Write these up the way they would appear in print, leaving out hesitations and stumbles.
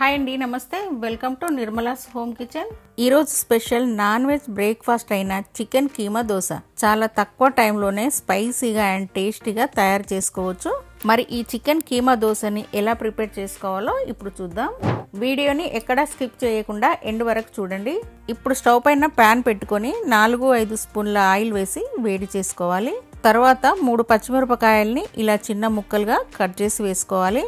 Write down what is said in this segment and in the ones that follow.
Hi అండి, నమస్తే. Welcome to Nirmala's home kitchen. ఈరోజు స్పెషల్ నాన్ వెజ్ బ్రేక్ఫాస్ట్ అయిన చికెన్ కీమా దోశ చాలా తక్కువ టైంలోనే స్పైసీగా అండ్ టేస్టీగా తయారు చేసుకోవచ్చు. మరి ఈ చికెన్ కీమా దోశని ఎలా ప్రిపేర్ చేసుకోవాలో ఇప్పుడు చూద్దాం. వీడియోని ఎక్కడా స్కిప్ చేయకుండా ఎండ్ వరకు చూడండి. ఇప్పుడు స్టవ్ పైన ప్యాన్ పెట్టుకొని 4-5 స్పూన్ల ఆయిల్ వేసి వేడి చేసుకోవాలి. తర్వాత 3 పచ్చిమిరపకాయల్ని ఇలా చిన్న ముక్కలుగా కట్ చేసి వేసుకోవాలి.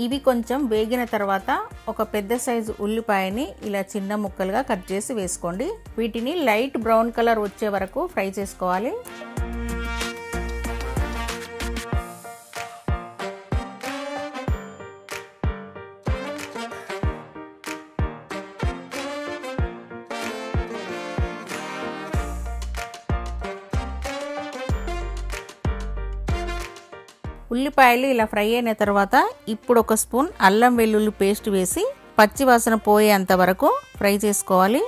ఇవి కొంచెం వేగిన తర్వాత ఒక పెద్ద సైజు ఉల్లిపాయని ఇలా చిన్న ముక్కలుగా కట్ చేసి వేసుకోండి. వీటిని లైట్ బ్రౌన్ కలర్ వచ్చే వరకు ఫ్రై చేసుకోవాలి. ఉల్లిపాయలు ఇలా ఫ్రై అయిన తర్వాత ఇప్పుడు 1 స్పూన్ అల్లం వెల్లుల్లి పేస్ట్ వేసి పచ్చి వాసన పోయేంత వరకు ఫ్రై చేసుకోవాలి.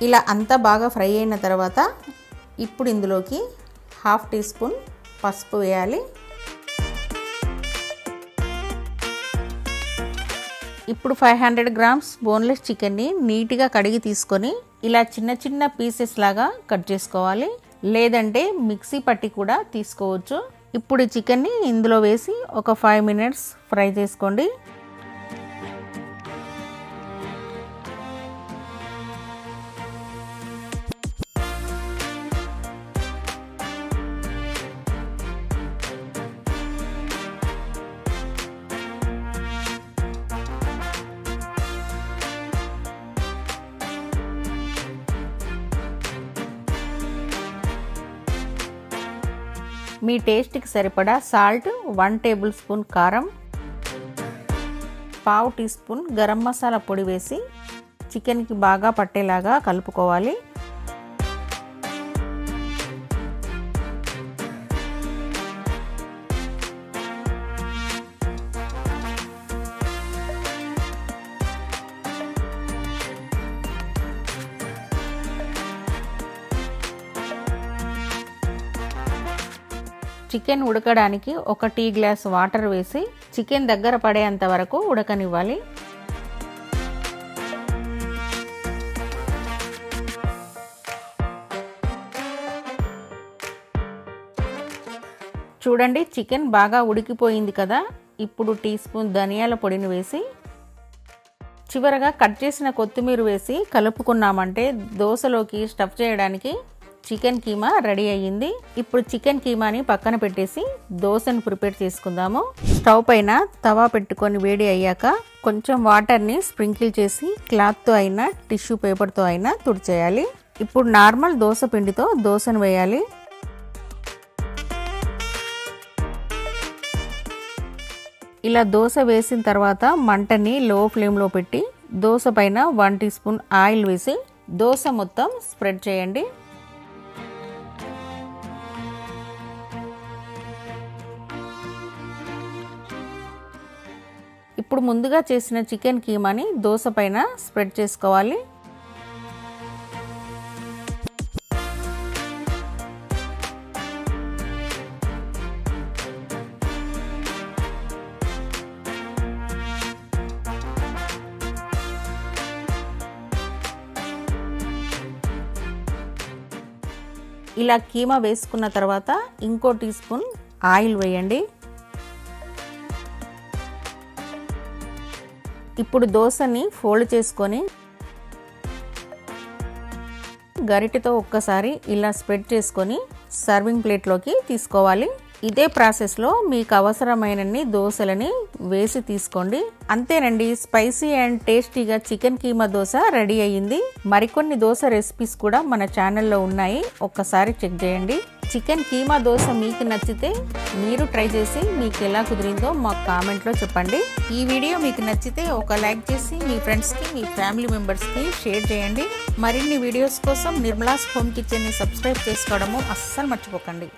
ఇలా అంతా బాగా ఫ్రై అయిన తర్వాత ఇప్పుడు ఇందులోకి 1/2 టీ స్పూన్ పసుపు వేయాలి. ఇప్పుడు 500 గ్రామ్స్ బోన్లెస్ చికెన్ని నీట్గా కడిగి తీసుకొని ఇలా చిన్న చిన్న పీసెస్ లాగా కట్ చేసుకోవాలి. లేదంటే మిక్సీ పట్టి కూడా తీసుకోవచ్చు. ఇప్పుడు ఈ చికెన్ని ఇందులో వేసి ఒక 5 మినిట్స్ ఫ్రై చేసుకోండి. మీ టేస్ట్కి సరిపడా సాల్ట్, 1 టేబుల్ స్పూన్ కారం, 1/2 టీ స్పూన్ గరం మసాలా పొడి వేసి చికెన్కి బాగా పట్టేలాగా కలుపుకోవాలి. చికెన్ ఉడకడానికి 1 టీ గ్లాస్ వాటర్ వేసి చికెన్ దగ్గర పడేంత వరకు ఉడకనివ్వాలి. చూడండి, చికెన్ బాగా ఉడికిపోయింది కదా. ఇప్పుడు టీ స్పూన్ ధనియాల పొడిని వేసి చివరగా కట్ చేసిన కొత్తిమీర వేసి కలుపుకున్నామంటే దోశలోకి స్టఫ్ చేయడానికి చికెన్ కీమా రెడీ అయ్యింది. ఇప్పుడు చికెన్ కీమాని పక్కన పెట్టేసి దోశను ప్రిపేర్ చేసుకుందాము. స్టవ్ పైన తవా పెట్టుకొని వేడి అయ్యాక కొంచెం వాటర్ని స్ప్రింకిల్ చేసి క్లాత్తో అయినా టిష్యూ పేపర్తో అయినా తుడిచేయాలి. ఇప్పుడు నార్మల్ దోశ పిండితో దోశను వేయాలి. ఇలా దోశ వేసిన తర్వాత మంటని లో ఫ్లేమ్లో పెట్టి దోశ పైన 1 టీ స్పూన్ ఆయిల్ వేసి దోశ మొత్తం స్ప్రెడ్ చేయండి. ఇప్పుడు ముందుగా చేసిన చికెన్ కీమాని దోశ పైన స్ప్రెడ్ చేసుకోవాలి. ఇలా కీమా వేసుకున్న తర్వాత ఇంకో టీ స్పూన్ ఆయిల్ వేయండి. ఇప్పుడు దోశని ఫోల్డ్ చేసుకొని గరిటెతో ఒక్కసారి ఇలా స్ప్రెడ్ చేసుకొని సర్వింగ్ ప్లేట్లోకి తీసుకోవాలి. ఇదే ప్రాసెస్లో మీకు అవసరమైనన్ని దోశలని వేసి తీసుకోండి. అంతేనండి, స్పైసీ అండ్ టేస్టీగా చికెన్ కీమా దోశ రెడీ అయ్యింది. మరికొన్ని దోశ రెసిపీస్ కూడా మన ఛానల్లో ఉన్నాయి, ఒక్కసారి చెక్ చేయండి. చికెన్ కీమా దోశ మీకు నచ్చితే మీరు ట్రై చేసి మీకు ఎలా కుదిరిందో మాకు కామెంట్లో చెప్పండి. ఈ వీడియో మీకు నచ్చితే ఒక లైక్ చేసి మీ ఫ్రెండ్స్కి, మీ ఫ్యామిలీ మెంబర్స్కి షేర్ చేయండి. మరిన్ని వీడియోస్ కోసం నిర్మలాస్ హోమ్ కిచెన్ని సబ్స్క్రైబ్ చేసుకోవడము అస్సలు మర్చిపోకండి.